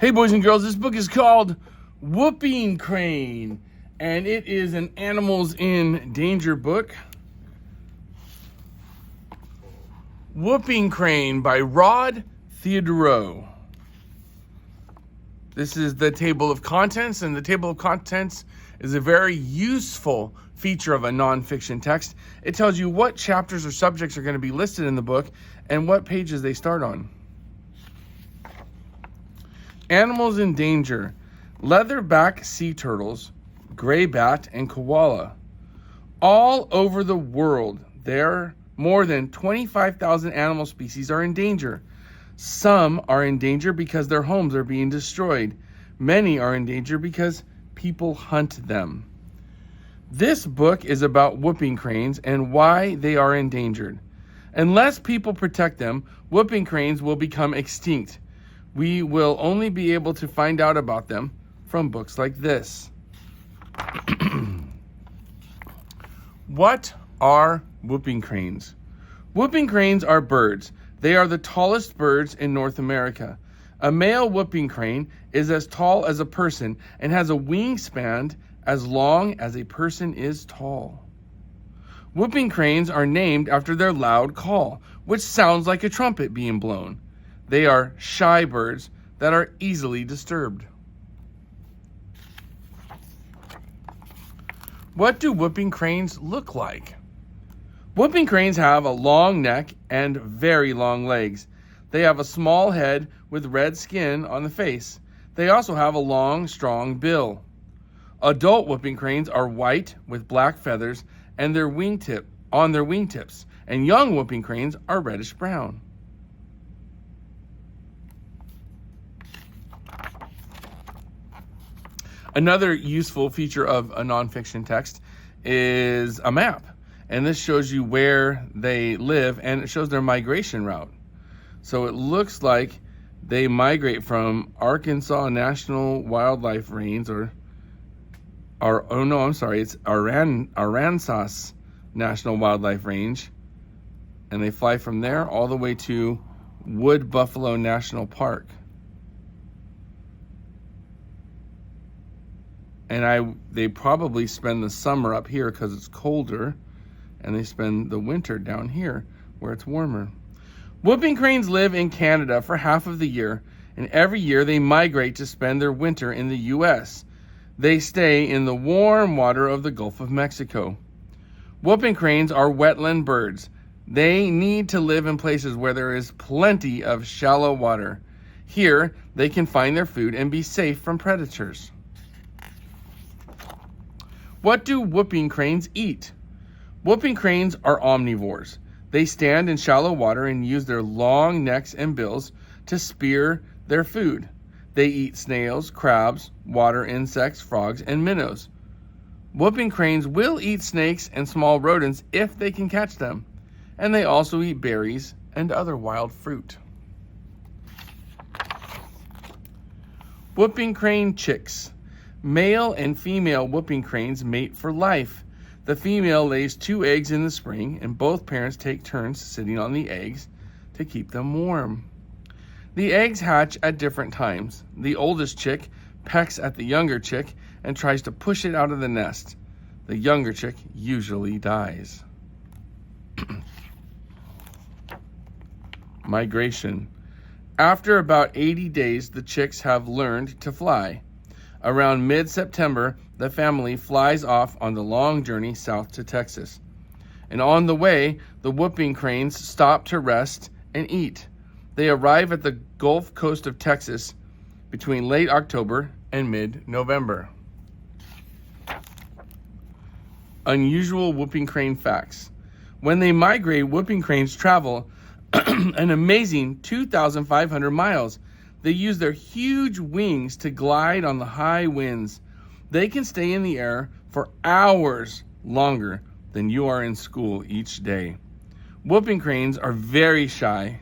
Hey boys and girls, this book is called Whooping Crane, and it is an Animals in Danger book. Whooping Crane by Rod Theodorou. This is the table of contents, and the table of contents is a very useful feature of a nonfiction text. It tells you what chapters or subjects are going to be listed in the book and what pages they start on. Animals in danger: leatherback sea turtles, graybat, and koala. All over the world, there more than 25,000 animal species are in danger. Some are in danger because their homes are being destroyed. Many are in danger because people hunt them. This book is about whooping cranes and why they are endangered. Unless people protect them, whooping cranes will become extinct. We will only be able to find out about them from books like this. What are whooping cranes? Whooping cranes are birds. They are the tallest birds in North America. A male whooping crane is as tall as a person and has a wingspan as long as a person is tall. Whooping cranes are named after their loud call, which sounds like a trumpet being blown. They are shy birds that are easily disturbed. What do whooping cranes look like? Whooping cranes have a long neck and very long legs. They have a small head with red skin on the face. They also have a long, strong bill. Adult whooping cranes are white with black feathers and their wingtips, and young whooping cranes are reddish brown. Another useful feature of a nonfiction text is a map. And this shows you where they live, and it shows their migration route. So it looks like they migrate from Arkansas National Wildlife Range, it's Aransas National Wildlife Range. And they fly from there all the way to Wood Buffalo National Park. And they probably spend the summer up here because it's colder, and they spend the winter down here where it's warmer. Whooping cranes live in Canada for half of the year, and every year they migrate to spend their winter in the U.S. They stay in the warm water of the Gulf of Mexico. Whooping cranes are wetland birds. They need to live in places where there is plenty of shallow water. Here, they can find their food and be safe from predators. What do whooping cranes eat? Whooping cranes are omnivores. They stand in shallow water and use their long necks and bills to spear their food. They eat snails, crabs, water insects, frogs, and minnows. Whooping cranes will eat snakes and small rodents if they can catch them. And they also eat berries and other wild fruit. Whooping crane chicks. Male and female whooping cranes mate for life. The female lays 2 eggs in the spring, and both parents take turns sitting on the eggs to keep them warm. The eggs hatch at different times. The oldest chick pecks at the younger chick and tries to push it out of the nest. The younger chick usually dies. Migration. After about 80 days, the chicks have learned to fly. Around mid-September, the family flies off on the long journey south to Texas. And on the way, the whooping cranes stop to rest and eat. They arrive at the Gulf Coast of Texas between late October and mid-November. Unusual whooping crane facts. When they migrate, whooping cranes travel an amazing 2,500 miles. They use their huge wings to glide on the high winds. They can stay in the air for hours longer than you are in school each day. Whooping cranes are very shy.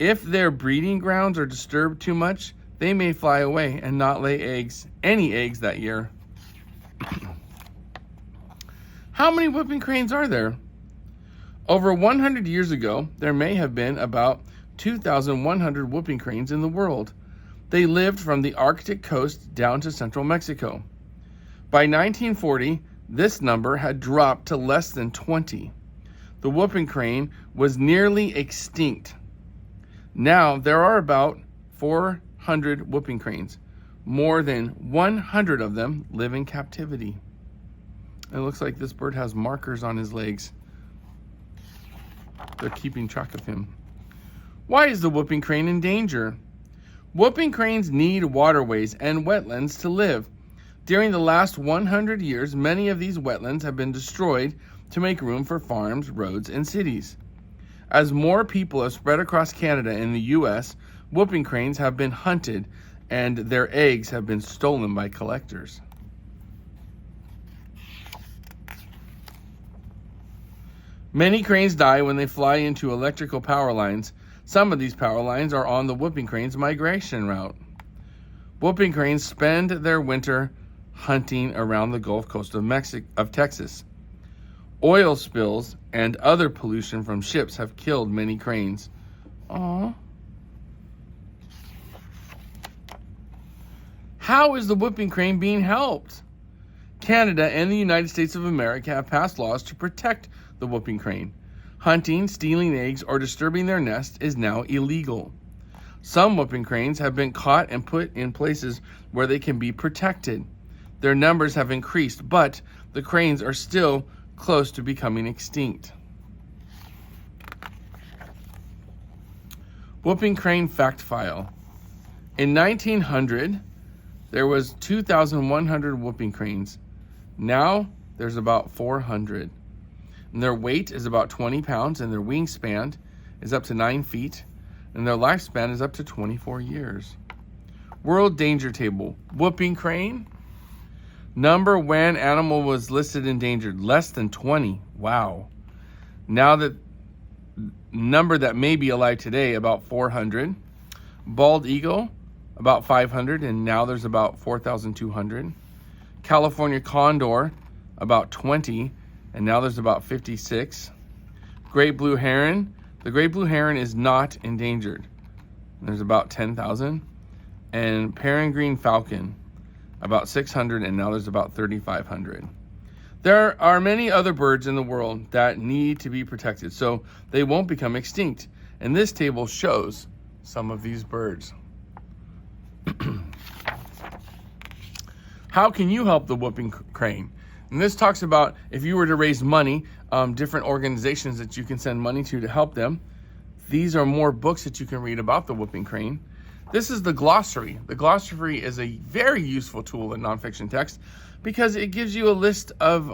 If their breeding grounds are disturbed too much, they may fly away and not lay any eggs that year. How many whooping cranes are there? Over 100 years ago, there may have been about 2,100 whooping cranes in the world. They lived from the Arctic coast down to central Mexico. By 1940, this number had dropped to less than 20. The whooping crane was nearly extinct. Now there are about 400 whooping cranes. More than 100 of them live in captivity. It looks like this bird has markers on his legs. They're keeping track of him. Why is the whooping crane in danger? Whooping cranes need waterways and wetlands to live. During the last 100 years, many of these wetlands have been destroyed to make room for farms, roads, and cities. As more people have spread across Canada and the U.S., whooping cranes have been hunted and their eggs have been stolen by collectors. Many cranes die when they fly into electrical power lines. Some of these power lines are on the whooping crane's migration route. Whooping cranes spend their winter hunting around the Gulf Coast of Texas. Oil spills and other pollution from ships have killed many cranes. Aww. How is the whooping crane being helped? Canada and the United States of America have passed laws to protect the whooping crane. Hunting, stealing eggs, or disturbing their nest is now illegal. Some whooping cranes have been caught and put in places where they can be protected. Their numbers have increased, but the cranes are still close to becoming extinct. Whooping crane fact file. In 1900, there was 2,100 whooping cranes. Now, there's about 400. And their weight is about 20 pounds, and their wingspan is up to 9 feet, and their lifespan is up to 24 years. World Danger Table. Whooping crane. Number when animal was listed endangered, less than 20. Wow. Now that number that may be alive today, about 400. Bald eagle, about 500, and now there's about 4,200. California condor, about 20, and now there's about 56. Great blue heron. The great blue heron is not endangered. There's about 10,000. And peregrine falcon, about 600, and now there's about 3,500. There are many other birds in the world that need to be protected so they won't become extinct. And this table shows some of these birds. How can you help the whooping crane? And this talks about if you were to raise money, different organizations that you can send money to help them. These are more books that you can read about the whooping crane. This is the glossary. The glossary is a very useful tool in nonfiction text because it gives you a list of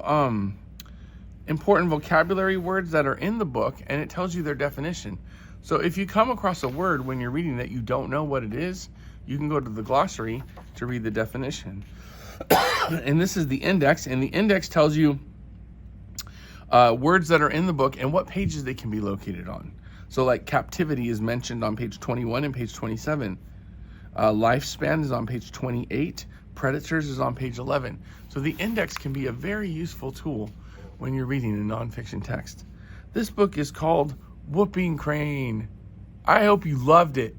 important vocabulary words that are in the book, and it tells you their definition. So if you come across a word when you're reading that you don't know what it is, you can go to the glossary to read the definition. And this is the index, and the index tells you words that are in the book and what pages they can be located on. So like captivity is mentioned on page 21 and page 27. Lifespan is on page 28. Predators is on page 11. So the index can be a very useful tool when you're reading a nonfiction text. This book is called Whooping Crane. I hope you loved it.